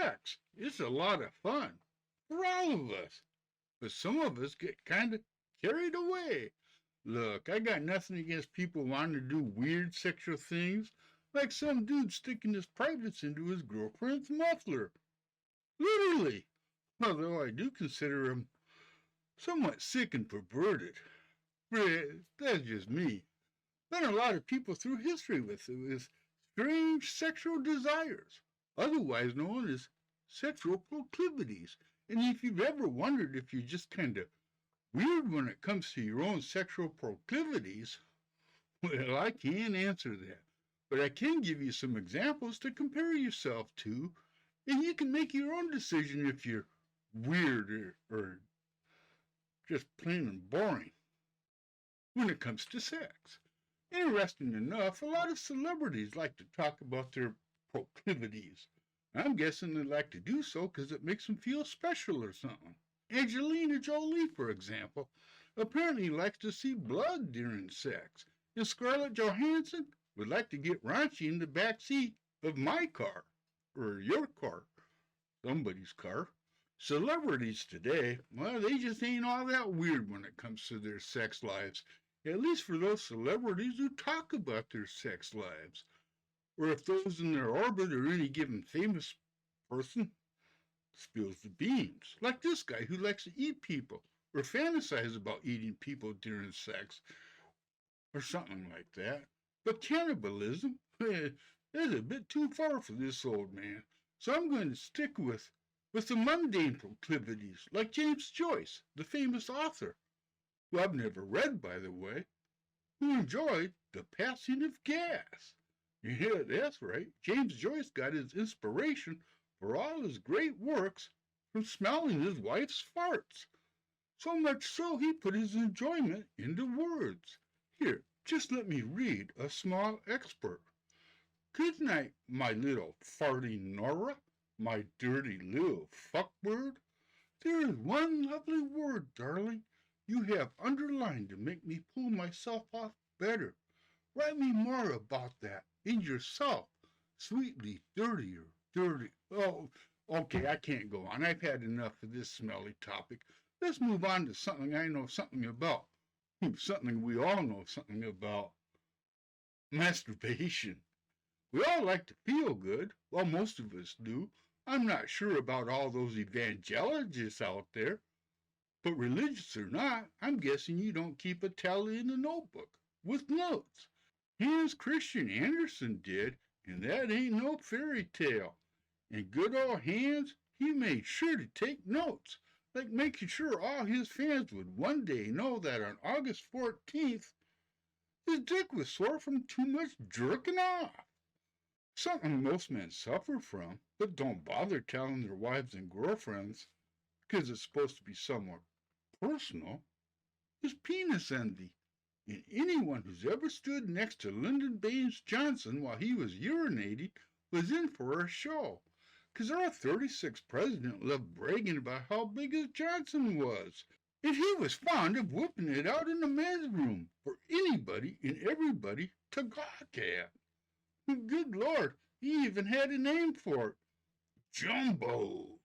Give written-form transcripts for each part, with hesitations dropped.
sex. It's a lot of fun for all of us. But some of us get kind of carried away. Look, I got nothing against people wanting to do weird sexual things, like some dude sticking his privates into his girlfriend's muffler. Literally. Although I do consider him somewhat sick and perverted. That's just me. Been a lot of people through history with strange sexual desires, otherwise known as sexual proclivities. And if you've ever wondered if you're just kind of weird when it comes to your own sexual proclivities, well, I can't answer that. But I can give you some examples to compare yourself to, and you can make your own decision if you're weird or just plain and boring when it comes to sex. Interesting enough, a lot of celebrities like to talk about their proclivities. I'm guessing they like to do so because it makes them feel special or something. Angelina Jolie, for example, apparently likes to see blood during sex, and Scarlett Johansson would like to get raunchy in the back seat of my car, or your car, somebody's car. Celebrities today, well, they just ain't all that weird when it comes to their sex lives. At least for those celebrities who talk about their sex lives. Or if those in their orbit or any given famous person spills the beans. Like this guy who likes to eat people or fantasize about eating people during sex or something like that. But cannibalism, that's a bit too far for this old man. So I'm going to stick with the mundane proclivities, like James Joyce, the famous author, who I've never read, by the way, who enjoyed The Passing of Gas. Yeah, that's right. James Joyce got his inspiration for all his great works from smelling his wife's farts. So much so he put his enjoyment into words. Here, just let me read a small excerpt. Good night, my little farting Nora, my dirty little fuckbird. There is one lovely word, darling, you have underlined to make me pull myself off better. Write me more about that in yourself. Sweetly dirtier, dirty. Oh, okay, I can't go on. I've had enough of this smelly topic. Let's move on to something I know something about. Something we all know something about. Masturbation. We all like to feel good. Well, most of us do. I'm not sure about all those evangelists out there. But religious or not, I'm guessing you don't keep a tally in a notebook with notes. Hans Christian Andersen did, and that ain't no fairy tale. And good old Hans, he made sure to take notes, like making sure all his fans would one day know that on August 14th, his dick was sore from too much jerking off. Something most men suffer from, but don't bother telling their wives and girlfriends, because it's supposed to be somewhat personal, is penis envy. And anyone who's ever stood next to Lyndon Baines Johnson while he was urinating was in for a show. Because our 36th president loved bragging about how big his Johnson was. And he was fond of whipping it out in the men's room for anybody and everybody to gawk at. Good Lord, he even had a name for it. Jumbo.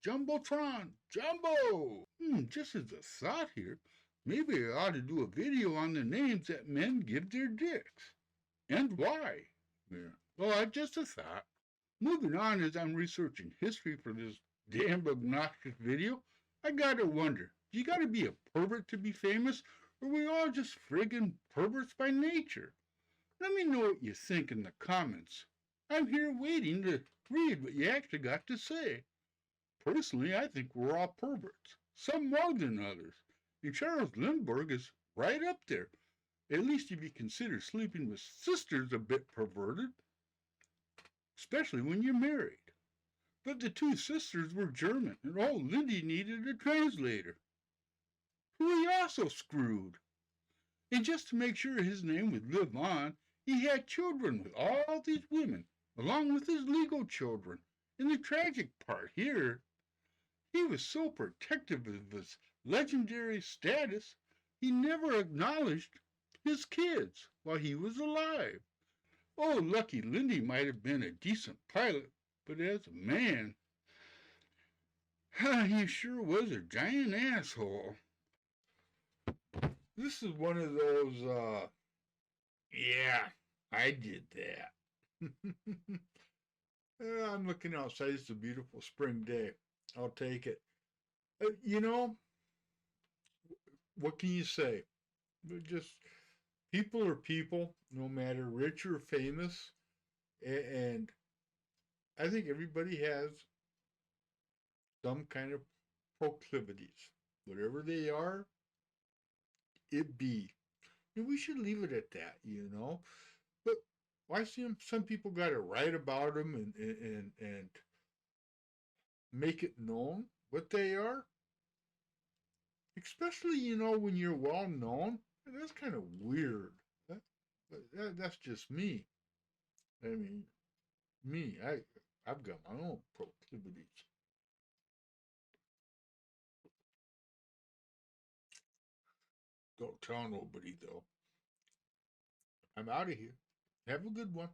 Jumbotron, Jumbo! Just as a thought here, maybe I ought to do a video on the names that men give their dicks. And why. Yeah. Well, just a thought. Moving on as I'm researching history for this damn obnoxious video, I gotta wonder, you gotta be a pervert to be famous, or are we all just friggin' perverts by nature? Let me know what you think in the comments. I'm here waiting to read what you actually got to say. Personally, I think we're all perverts, some more than others, and Charles Lindbergh is right up there, at least if you consider sleeping with sisters a bit perverted, especially when you're married. But the two sisters were German, and old Lindy needed a translator, who he also screwed. And just to make sure his name would live on, he had children with all these women, along with his legal children. And the tragic part here, he was so protective of his legendary status, he never acknowledged his kids while he was alive. Oh, lucky Lindy might have been a decent pilot, but as a man, He sure was a giant asshole. This is one of those, yeah, I did that. I'm looking outside. It's a beautiful spring day. I'll take it. You know, what can you say? Just people are people, no matter rich or famous. And I think everybody has some kind of proclivities. Whatever they are, it be. And we should leave it at that, you know. But why some people got to write about them and make it known what they are? Especially, when you're well known. That's kind of weird. That's just me. I mean, I've got my own proclivities. Don't tell nobody though. I'm out of here. Have a good one.